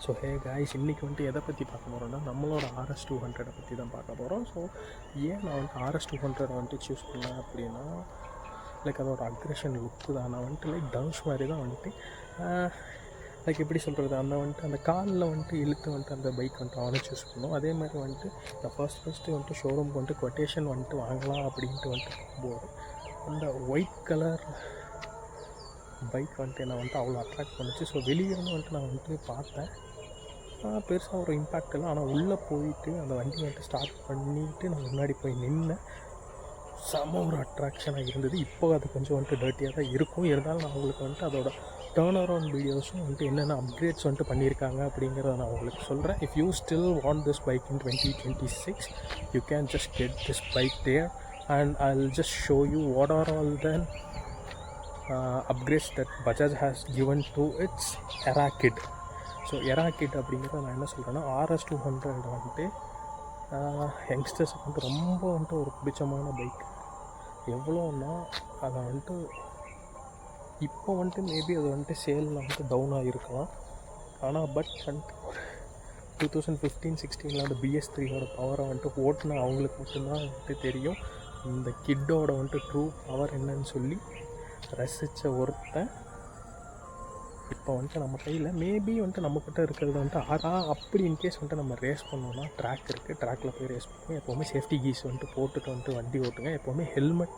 So hey guys, இன்றைக்கி வந்துட்டு எதை பற்றி பார்க்க போகிறோன்னா நம்மளோட RS200 பற்றி தான் பார்க்க போகிறோம். ஸோ ஏன் நான் வந்துட்டு RS200 வந்துட்டு சூஸ் பண்ணேன் அப்படின்னா, லைக் அதோட அக்ரெஷன் லுக்கு தான். நான் வந்துட்டு லைக் தனுஷ் மாதிரி தான் வந்துட்டு லைக் எப்படி சொல்கிறது, அந்த காலில் வந்துட்டு இழுத்து வந்துட்டு அந்த பைக் வந்துட்டு அவனை சூஸ் பண்ணோம். அதே மாதிரி வந்துட்டு நான் ஃபஸ்ட்டு வந்துட்டு ஷோரூமுக்கு வந்துட்டு கொட்டேஷன் வந்துட்டு வாங்கலாம் அப்படின்ட்டு வந்துட்டு போகிறோம். அந்த ஒயிட் கலர் பைக் வந்துட்டு என்னை வந்துட்டு அவ்வளோ அட்ராக்ட் பண்ணிச்சு. ஸோ வெளியே வந்துட்டு நான் வந்துட்டு பார்த்தேன், பெருசாக ஒரு இம்பேக்ட் இல்லை. ஆனால் உள்ளே போயிட்டு அந்த வண்டி வந்துட்டு ஸ்டார்ட் பண்ணிவிட்டு நான் முன்னாடி போய் நின்னேன். செம ஒரு அட்ராக்ஷனாக இருந்தது. இப்போ அது கொஞ்சம் வந்துட்டு டர்ட்டியாக தான் இருக்கும். இருந்தாலும் நான் உங்களுக்கு வந்துட்டு அதோட டேர்ன் அரவுண்ட் வீடியோஸும் வந்துட்டு என்னென்ன அப்கிரேட்ஸ் வந்துட்டு பண்ணியிருக்காங்க அப்படிங்கிறத நான் உங்களுக்கு சொல்கிறேன். If you still want this bike in 2026, you can just get this bike there and I'll just show you what are all the upgrades that Bajaj has given to its Era Kit. So era kit அப்படிங்கிறத நான் என்ன சொல்கிறேன்னா, RS200 வந்துட்டு யங்ஸ்டர்ஸுக்கு வந்துட்டு ரொம்ப வந்துட்டு ஒரு பிடிச்சமான பைக். எவ்வளோன்னா அதை வந்துட்டு இப்போ வந்துட்டு மேபி அது வந்துட்டு சேலில் வந்துட்டு டவுனாக இருக்கலாம். ஆனால் பட் வந்துட்டு 2015-16 அந்த BS3 பவரை வந்துட்டு ஓட்டுனா அவங்களுக்கு மட்டும்தான் வந்துட்டு தெரியும் இந்த கிட்டோட வந்துட்டு ட்ரூ பவர் என்னன்னு சொல்லி ரசித்த ஒருத்தன் இப்போ வந்துட்டு நம்ம கையில் மேபி வந்துட்டு நம்மக்கிட்ட இருக்கிறது வந்துட்டு அப்படி இன்கேஸ் வந்துட்டு நம்ம ரேஸ் பண்ணோன்னா ட்ராக் இருக்குது, ட்ராக்கில் போய் ரேஸ் பண்ணுவோம். எப்போவுமே சேஃப்டி கீஸ் வந்துட்டு போட்டுட்டு வந்துட்டு வண்டி ஓட்டுங்க. எப்போவுமே ஹெல்மெட்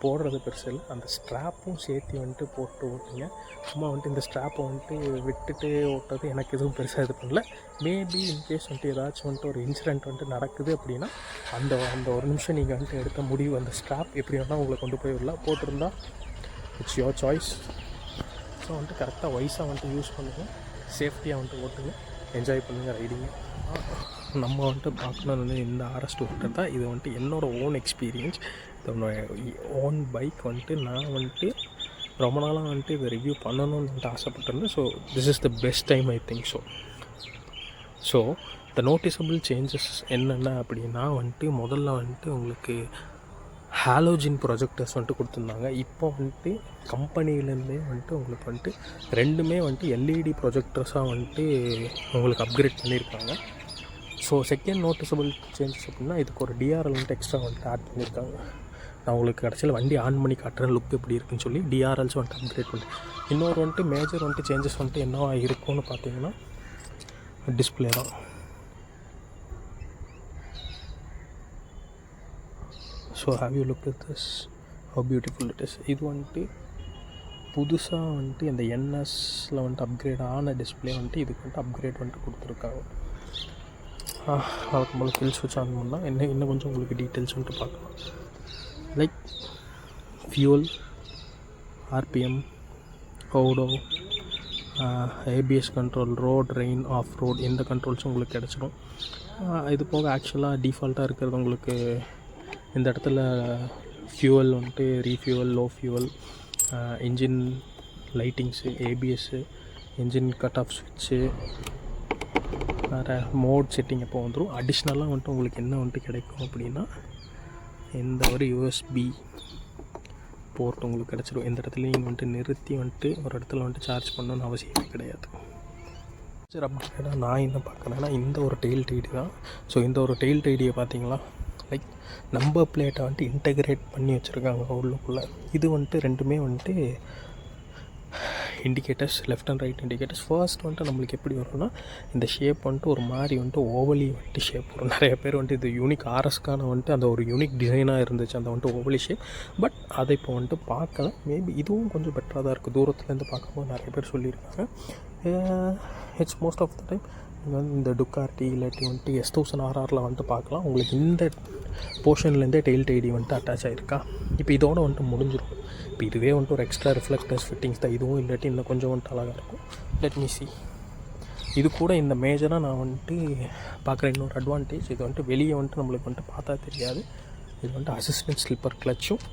போடுறது பெருசு இல்லை, அந்த ஸ்ட்ராப்பும் சேர்த்து வந்துட்டு போட்டு ஓட்டுங்க. சும்மா வந்துட்டு இந்த ஸ்ட்ராப்பை வந்துட்டு விட்டுட்டு ஓட்டுறது எனக்கு எதுவும் பெருசாக இது பண்ணல. மேபி இன்கேஸ் வந்துட்டு ஏதாச்சும் வந்துட்டு ஒரு இன்சிடெண்ட் வந்துட்டு நடக்குது அப்படின்னா அந்த ஒரு நிமிஷம் நீங்கள் வந்துட்டு எடுத்த முடிவு, அந்த ஸ்ட்ராப் எப்படி வேணால் உங்களை கொண்டு போய் விடலாம். போட்டிருந்தா இட்ஸ் யோர் சாய்ஸ். ஸோ வந்துட்டு கரெக்டாக வயசாக வந்துட்டு யூஸ் பண்ணுங்கள், சேஃப்டியாக வந்துட்டு ஓட்டுங்க, என்ஜாய் பண்ணுங்கள் ரைடிங்கு. நம்ம வந்துட்டு பார்க்கணுன்னு இந்த RS200 தான். இது வந்துட்டு என்னோடய ஓன் எக்ஸ்பீரியன்ஸ், என்னோடய ஓன் பைக் வந்துட்டு நான் வந்துட்டு ரொம்ப நாளாக வந்துட்டு இதை ரிவ்யூ பண்ணணும்னு வந்துட்டு ஆசைப்பட்டிருந்தேன். So this is the best time I think so the noticeable changes என்னென்ன அப்படின்னா வந்துட்டு முதல்ல வந்துட்டு உங்களுக்கு ஹாலோஜின் ப்ரொஜெக்டர்ஸ் வந்துட்டு கொடுத்துருந்தாங்க. இப்போ வந்துட்டு கம்பெனிலேருந்தே வந்துட்டு உங்களுக்கு வந்துட்டு ரெண்டுமே வந்துட்டு LED ப்ரொஜெக்டர்ஸாக வந்துட்டு உங்களுக்கு அப்கிரேட் பண்ணியிருக்காங்க. ஸோ செகண்ட் நோட்டிசபிள் சேஞ்சஸ் அப்படின்னா இதுக்கு ஒரு DRL வந்துட்டு எக்ஸ்ட்ரா வந்துட்டு ஆட் பண்ணியிருக்காங்க. நான் உங்களுக்கு கடைசியில் வண்டி ஆன் பண்ணி காட்டுறேன் லுக் எப்படி இருக்குன்னு சொல்லி. DRLஸ் வந்துட்டு அப்கிரேட் பண்ணி இன்னொரு வந்துட்டு மேஜர் வந்துட்டு சேஞ்சஸ் வந்துட்டு என்னவா இருக்கும்னு பார்த்தீங்கன்னா டிஸ்பிளே தான். So have you look at this, have beautiful it is. இது வந்துட்டு புதுசாக வந்துட்டு இந்த NSல வந்துட்டு அப்கிரேட் ஆன டிஸ்பிளே வந்துட்டு இதுக்கு வந்துட்டு அப்கிரேட் வந்துட்டு கொடுத்துருக்காங்க. அதுக்கு போல் ஃபில் ஸ்விட்ச் ஆன் பண்ணால் இன்னும் கொஞ்சம் உங்களுக்கு டீட்டெயில்ஸ் வந்துட்டு பார்க்கலாம். Like fuel, RPM, odo, ABS control, road, rain, off road, இந்த கண்ட்ரோல்ஸும் உங்களுக்கு கிடச்சிடும். இது போக ஆக்சுவலாக டிஃபால்ட்டாக இருக்கிறது உங்களுக்கு இந்த இடத்துல ஃபியூவல் வந்துட்டு refuel, low fuel, engine lightings, ABSஸு, இன்ஜின் கட் ஆஃப் ஸ்விட்ச்சு, வேறு மோட் செட்டிங் எப்போ வந்துடும். அடிஷ்னலாக வந்துட்டு உங்களுக்கு என்ன வந்துட்டு கிடைக்கும் அப்படின்னா இந்த ஒரு USB போர்ட் உங்களுக்கு கிடச்சிடும். இந்த இடத்துல நீங்கள் வந்துட்டு நிறுத்தி வந்துட்டு ஒரு இடத்துல வந்துட்டு சார்ஜ் பண்ணணுன்னு அவசியமே கிடையாது. சரி, அப்டேட்டாக நான் என்ன பார்க்குறேன்னா இந்த ஒரு டெயில் டைடி தான். ஸோ இந்த ஒரு டெயில் டைடியை பார்த்தீங்களா, லைக் நம்பர் பிளேட்டை வந்துட்டு இன்டெகிரேட் பண்ணி வச்சுருக்காங்க உள்ளுக்குள்ளே. இது வந்துட்டு ரெண்டுமே வந்துட்டு indicators, left and right indicators. First வந்துட்டு நம்மளுக்கு எப்படி வரும்னா இந்த ஷேப் வந்துட்டு ஒரு மாதிரி வந்துட்டு ஓவலி வந்துட்டு ஷேப் வரும். நிறைய பேர் வந்துட்டு இது யூனிக் RSக்கான வந்துட்டு அந்த ஒரு யூனிக் டிசைனாக இருந்துச்சு அந்த வந்துட்டு ஓவலி ஷேப். பட் அதை இப்போ வந்துட்டு பார்க்கல, மேபி இதுவும் கொஞ்சம் பெட்டராக தான் இருக்குது. தூரத்துலேருந்து பார்க்கும்போது நிறைய பேர் சொல்லியிருக்காங்க. It's most of the time நீங்கள் வந்து இந்த டுக்கார்டி இல்லாட்டி வந்துட்டு S1000RRல வந்துட்டு பார்க்கலாம். உங்களுக்கு இந்த போர்ஷன்லேருந்தே டெயில் டைடி வந்துட்டு அட்டாச் ஆகிருக்கா. இப்போ இதோட வந்துட்டு முடிஞ்சிடும். இப்போ இதுவே வந்துட்டு ஒரு எக்ஸ்ட்ரா ரிஃப்ளெக்டர்ஸ் ஃபிட்டிங்ஸ் தான். இதுவும் இல்லாட்டி இன்னும் கொஞ்சம் வந்துட்டு அழகாக இருக்கும். Let me see. இது கூட இந்த மேஜராக நான் வந்துட்டு பார்க்குற இன்னொரு அட்வான்டேஜ், இது வந்துட்டு வெளியே வந்துட்டு நம்மளுக்கு வந்துட்டு பார்த்தா தெரியாது. இது வந்துட்டு அசிஸ்டன்ட் ஸ்லிப்பர் கிளச்சும்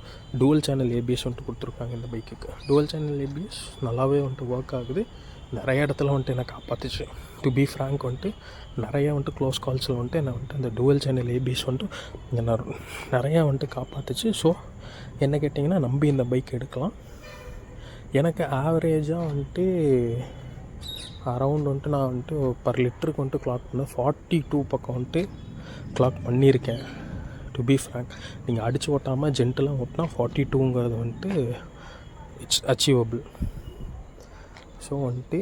டூவல் சேனல் ABS வந்துட்டு கொடுத்துருக்காங்க இந்த பைக்குக்கு. டூவல் சேனல் ABS நல்லாவே வந்துட்டு ஒர்க் ஆகுது. நிறைய இடத்துல வந்துட்டு என்னை காப்பாற்றுச்சு. டு பி ஃப்ராங்க் வந்துட்டு நிறையா வந்துட்டு க்ளோஸ் கால்ஸில் வந்துட்டு என்னை வந்துட்டு அந்த டூவல் சேனல் ABS வந்துட்டு என்னை நிறையா வந்துட்டு காப்பாற்றுச்சு. ஸோ என்ன கேட்டிங்கன்னா நம்பி இந்த பைக் எடுக்கலாம். எனக்கு ஆவரேஜாக வந்துட்டு அரௌண்ட் வந்துட்டு நான் வந்துட்டு பர் லிட்டருக்கு வந்துட்டு கிளாக் பண்ணேன் 42 பக்கம் வந்துட்டு கிளாக் பண்ணியிருக்கேன். டு பி ஃப்ராங்க், நீங்கள் அடித்து ஓட்டாமல் ஜென்டலாக ஓட்டினா 42ங்கிறது வந்துட்டு இட்ஸ் அச்சீவபிள். ஸோ வந்துட்டு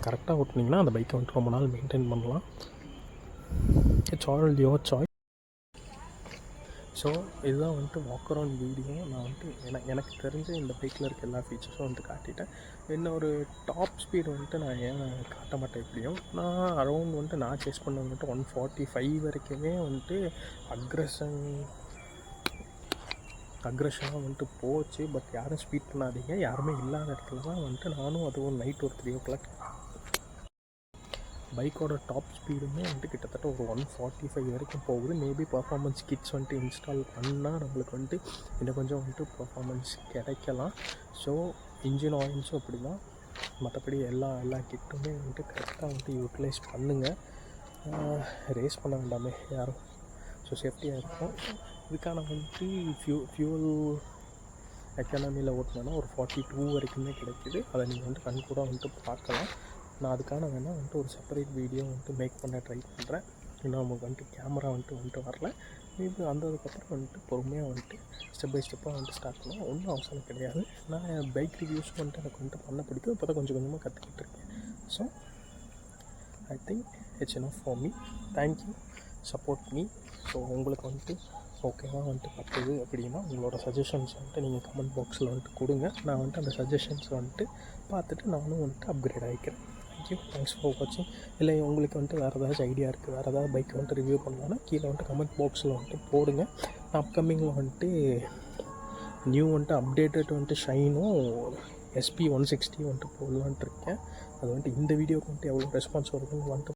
கரெக்டாக ஓட்டினீங்கன்னா அந்த பைக்கை வந்துட்டு ரொம்ப நாள் மெயின்டைன் பண்ணலாம். It's all your choice. So இதுதான் வந்துட்டு வாக் அரவுண்ட் வீடியோ. நான் வந்துட்டு எனக்கு தெரிஞ்ச இந்த பைக்கில் இருக்க எல்லா ஃபீச்சர்ஸும் வந்துட்டு காட்டிட்டேன். இன்னும் ஒரு டாப் ஸ்பீடு வந்துட்டு நான் ஏன் காட்ட மாட்டேன் எப்படியும். நான் அரௌண்ட் வந்துட்டு நான் சேஸ் பண்ண வந்துட்டு 145 வரைக்குமே வந்துட்டு அக்ரெஷனாக வந்துட்டு போச்சு. பட் யாரும் ஸ்பீட் பண்ணாதீங்க, யாருமே இல்லாத இடத்துல தான் வந்துட்டு நானும் அதுவும் நைட் ஒரு 3 o'clock பைக்கோட டாப் ஸ்பீடுமே வந்துட்டு கிட்டத்தட்ட ஒரு 145 வரைக்கும் போகுது. மேபி பர்ஃபார்மன்ஸ் கிட்ஸ் வந்துட்டு இன்ஸ்டால் பண்ணால் நம்மளுக்கு வந்துட்டு இன்னும் கொஞ்சம் வந்துட்டு பர்ஃபார்மன்ஸ் கிடைக்கலாம். ஸோ இன்ஜின் ஆயில்ஸும் அப்படி தான். மற்றபடி எல்லா கிட்டுமே வந்துட்டு கரெக்டாக வந்துட்டு யூட்டிலைஸ் பண்ணுங்கள். ரேஸ் பண்ண வேண்டாமே யாரும். ஸோ சேஃப்டியாக இருக்கும். இதுக்கான வந்துட்டு ஃபியூல் எக்கானமியில் ஓட்டினோன்னா ஒரு 42 வரைக்குமே கிடைக்கிது. அதை நீங்கள் வந்துட்டு கண் கூட வந்துட்டு பார்க்கலாம். நான் அதுக்கான வேணால் வந்துட்டு ஒரு செப்பரேட் வீடியோ வந்துட்டு மேக் பண்ண ட்ரை பண்ணுறேன். இன்னும் நமக்கு வந்துட்டு கேமரா வந்துட்டு வரல. மேபி வந்ததுக்கப்புறம் வந்துட்டு பொறுமையாக வந்துட்டு ஸ்டெப் பை ஸ்டெப்பாக வந்துட்டு ஸ்டார்ட் பண்ணலாம். ஒன்றும் அவசரம் கிடையாது. நான் பைக் ரிவ்யூஸ் வந்துட்டு எனக்கு வந்துட்டு பண்ண பிடிக்கும். இப்போ தான் கொஞ்சம் கொஞ்சமாக கற்றுக்கிட்டு இருக்கேன். So I think it's enough for me. Thank you, support me. So உங்களுக்கு வந்துட்டு ஓகேவா வந்துட்டு பத்துது அப்படின்னா உங்களோட சஜஷன்ஸ் வந்துட்டு நீங்கள் கமெண்ட் பாக்ஸில் வந்துட்டு கொடுங்க. நான் வந்துட்டு அந்த சஜஷன்ஸ் வந்துட்டு பார்த்துட்டு நானும் வந்துட்டு அப்கிரேட் ஆகிக்கிறேன். தேங்க்யூ, தேங்க்ஸ் ஃபார் வாட்சிங். இல்லை உங்களுக்கு வந்துட்டு வேறு ஏதாச்சும் ஐடியா இருக்குது, வேறு ஏதாவது பைக் வந்துட்டு ரிவ்யூ பண்ணலான்னா கீழே வந்துட்டு கமெண்ட் பாக்ஸில் வந்துட்டு போடுங்க. நான் அப்கமிங்கில் வந்துட்டு நியூ வந்துட்டு அப்டேட்டட் வந்துட்டு ஷைனும் SP 160 வந்துட்டு போடலான்ட்டு இருக்கேன். அது வந்துட்டு இந்த வீடியோக்கு வந்துட்டு எவ்வளோ ரெஸ்பான்ஸ் வருதுன்னு வந்துட்டு